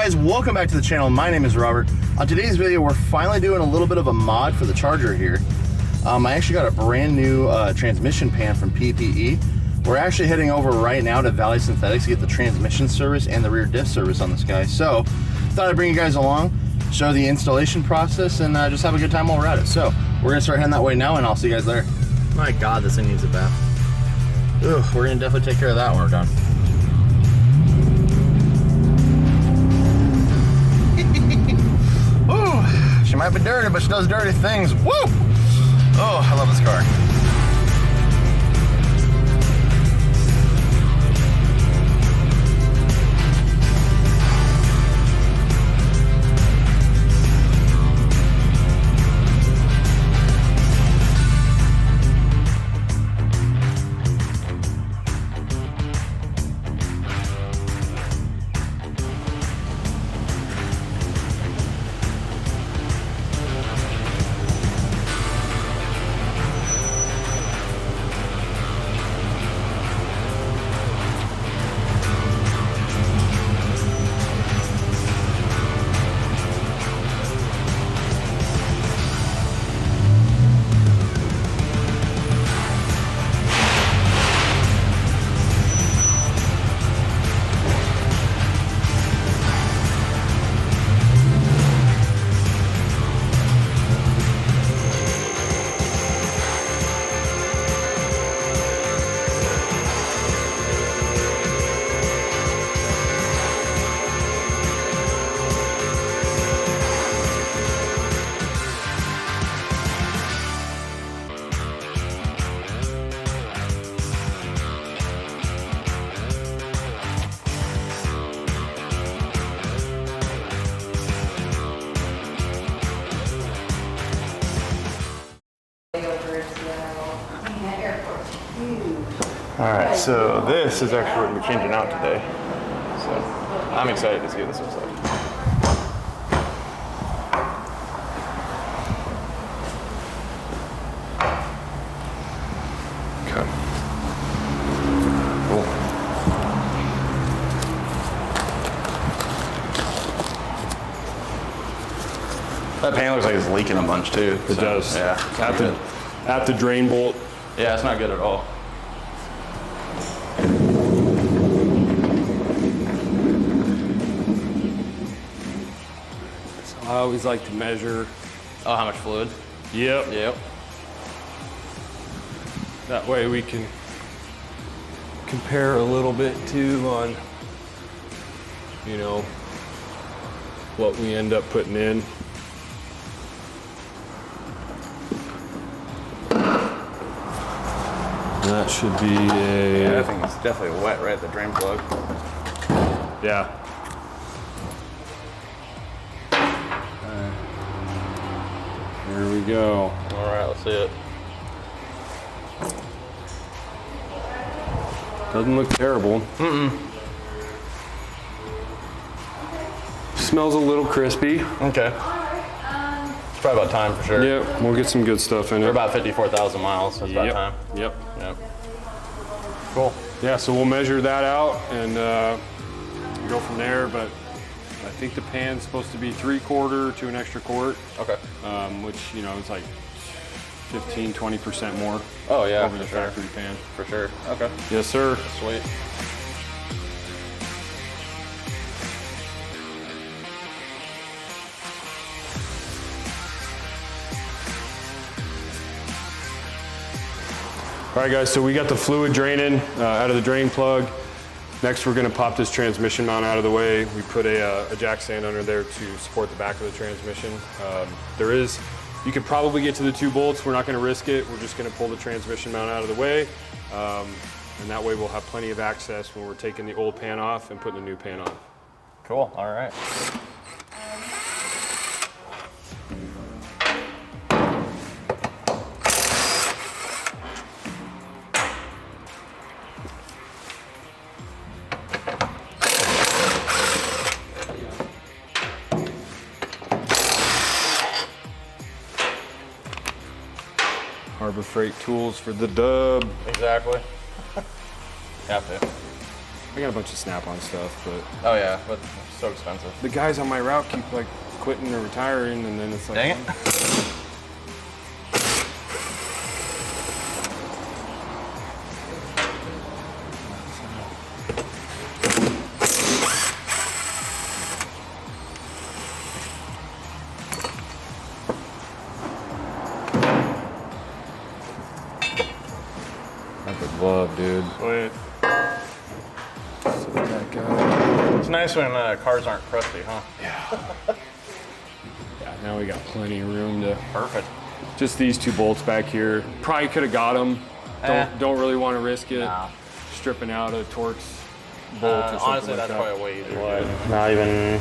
guys, welcome back to the channel. My name is Robert. On today's video, we're finally doing a little bit of a mod for the Charger here. I actually got a brand new transmission pan from PPE. We're actually heading over right now to Valley Synthetics to get the transmission service and the rear diff service on this guy. So, thought I'd bring you guys along, show the installation process, and just have a good time while we're at it. So, we're gonna start heading that way now, and I'll see you guys there. My God, this thing needs a bath. Ugh, we're gonna definitely take care of that when we're done. Ooh, she might be dirty, but she does dirty things. Woo! Oh, I love this car. Alright, so this is actually what we're changing out today. So I'm excited to see what this looks like. Okay. Cool. That pan looks like it's leaking a bunch too. It does. Yeah. At the drain bolt. Yeah, it's not good at all. I always like to measure. Oh, how much fluid? Yep. That way we can compare a little bit too on, you know, what we end up putting in. That should be a... Yeah, I think it's definitely wet right at the drain plug. Yeah. Here we go. All right, let's see it. Doesn't look terrible. Smells a little crispy. Okay. It's probably about time for sure. Yep, we'll get some good stuff in We're it. about 54,000 miles, so it's about time. Yep. Cool. Yeah, so we'll measure that out and go from there, but I think the pan's supposed to be 3/4 to an extra quart. Okay. Which, you know, it's like 15–20% more. Oh yeah, over the factory pan. For sure. Okay. Yes, sir. Sweet. All right, guys, so we got the fluid draining out of the drain plug. Next, we're gonna pop this transmission mount out of the way. We put a jack stand under there to support the back of the transmission. You could probably get to the 2 bolts. We're not gonna risk it. We're just gonna pull the transmission mount out of the way. And that way we'll have plenty of access when we're taking the old pan off and putting the new pan on. Cool, all right. Harbor Freight tools for the dub. Exactly. Have to. I got a bunch of Snap-on stuff, but Oh yeah, but it's so expensive. the guys on my route keep like quitting or retiring, and then it's like, Dang it. Like a glove, dude. Sweet. So that guy. It's nice when cars aren't crusty, huh? Yeah, now we got plenty of room to. Perfect. Just these 2 bolts back here. Probably could have got them. Don't really want to risk it. Nah. Stripping out a Torx bolt or something Honestly, like that's that. probably way easier. Not even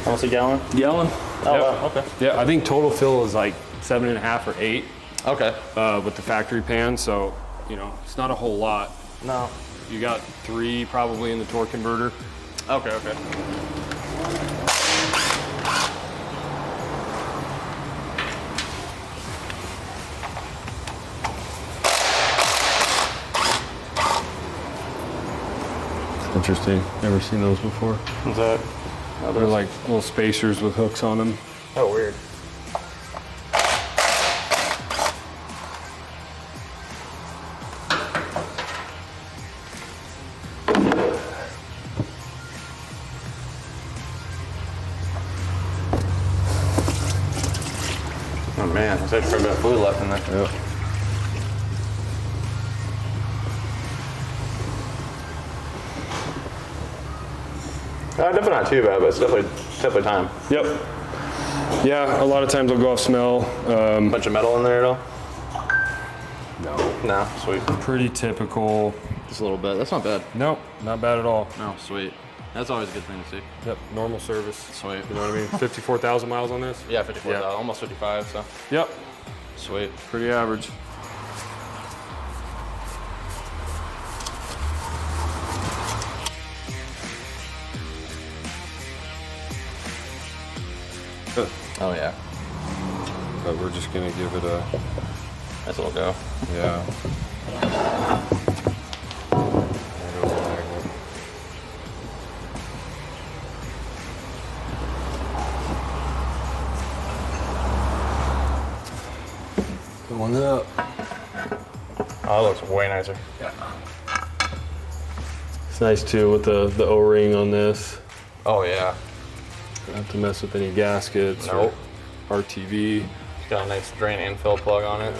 almost a gallon? Gallon. Oh, Yep. wow, okay. Yeah, I think total fill is like 7.5 or 8 Okay. with the factory pan. So, you know, it's not a whole lot. No. You got 3 probably in the torque converter. Okay, okay. Interesting. Never seen those before. What's that? They're like little spacers with hooks on them. Oh, weird. Oh man, there's actually quite a bit of fluid left in there. Yep. Definitely not too bad, but it's definitely time. Yep. Yeah, a lot of times they'll go off smell. Bunch of metal in there at all? No. No, sweet. Pretty typical. Just a little bit. That's not bad. Nope, not bad at all. No, sweet. That's always a good thing to see. Yep, normal service. Sweet. You know what I mean? 54,000 miles on this? Yeah, 54,000, Yeah. almost 55, so Yep, sweet. pretty average. Oh yeah, But we're just gonna give it a, nice little go. yeah. There goes the magnet. Going up. Oh, that looks way nicer. It's nice too with the O-ring on this. Oh yeah. Don't have to mess with any gaskets Nope. or RTV. It's got a nice drain and fill plug on it.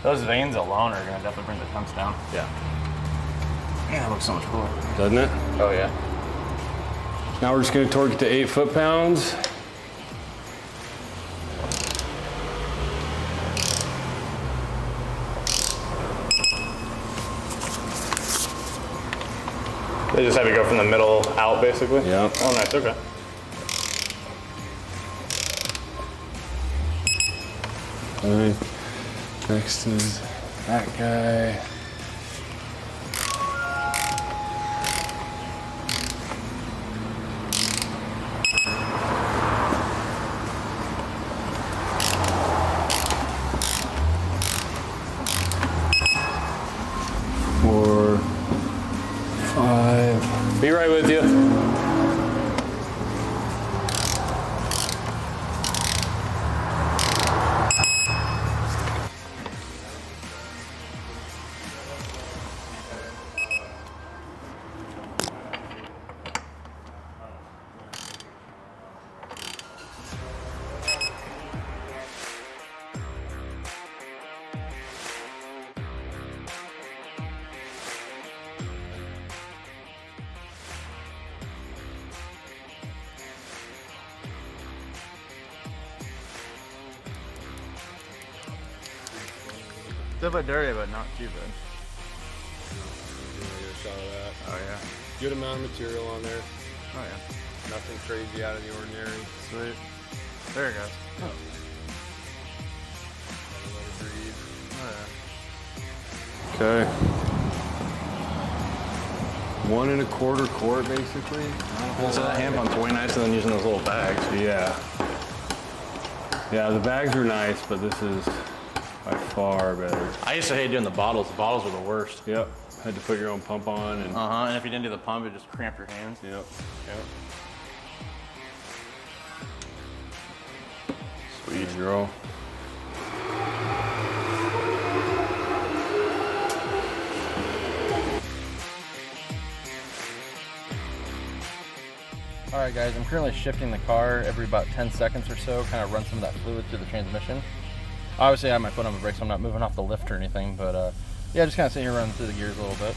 Those veins alone are gonna definitely bring the temps down. Yeah. Yeah, it looks so much cooler. Doesn't it? Oh yeah. Now we're just gonna torque it to 8 foot-pounds. They just have you go from the middle out, basically? Yeah. Oh, nice, okay. All right. Next is that guy. Four, five. Be right with you. Definitely dirty, but not too bad. Get a shot of that. Oh yeah. Good amount of material on there. Oh yeah. Nothing crazy out of the ordinary. Sweet. There it goes. Let it breathe. Oh Okay. 1 1/4 quart, basically. yeah. So that hand pump's way nicer than using those little bags. Yeah. Yeah, the bags are nice, but this is by Far better. I used to hate doing the bottles. The bottles were the worst. Yep. Had to put your own pump on and. And if you didn't do the pump, it just cramped your hands. Yep. Yep. Sweet girl. All right, guys, I'm currently shifting the car every about 10 seconds or so, kind of run some of that fluid through the transmission. Obviously, I have my foot on the brake, so I'm not moving off the lift or anything, but yeah, just kind of sitting here running through the gears a little bit.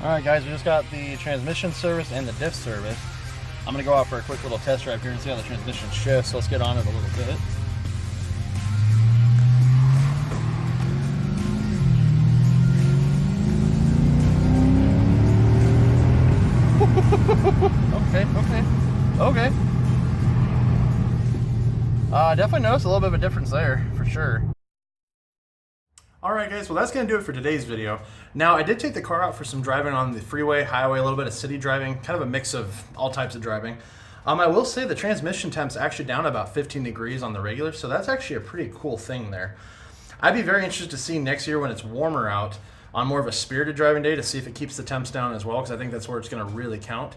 All right, guys, we just got the transmission service and the diff service. I'm gonna go out for a quick little test drive here and see how the transmission shifts. So let's get on it a little bit. Okay. Definitely noticed a little bit of a difference there, for sure. Alright guys, well that's going to do it for today's video. Now I did take the car out for some driving on the freeway, highway, a little bit of city driving, kind of a mix of all types of driving. I will say the transmission temp's actually down about 15 degrees on the regular, so that's actually a pretty cool thing there. I'd be very interested to see next year when it's warmer out on more of a spirited driving day to see if it keeps the temps down as well, because I think that's where it's going to really count.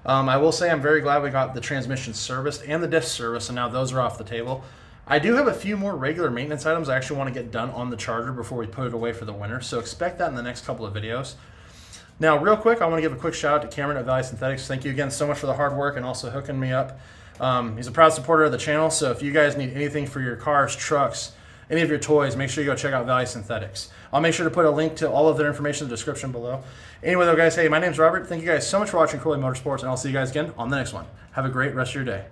I will say I'm very glad we got the transmission serviced and the diff service, and now those are off the table. I do have a few more regular maintenance items I actually want to get done on the Charger before we put it away for the winter, so expect that in the next couple of videos. Now, real quick, I want to give a quick shout out to Cameron at Valley Synthetics. Thank you again so much for the hard work and also hooking me up. He's a proud supporter of the channel, so if you guys need anything for your cars, trucks, any of your toys, make sure you go check out Valley Synthetics. I'll make sure to put a link to all of their information in the description below. Anyway, though, guys, hey, my name's Robert. Thank you guys so much for watching Crowley Motorsports, and I'll see you guys again on the next one. Have a great rest of your day.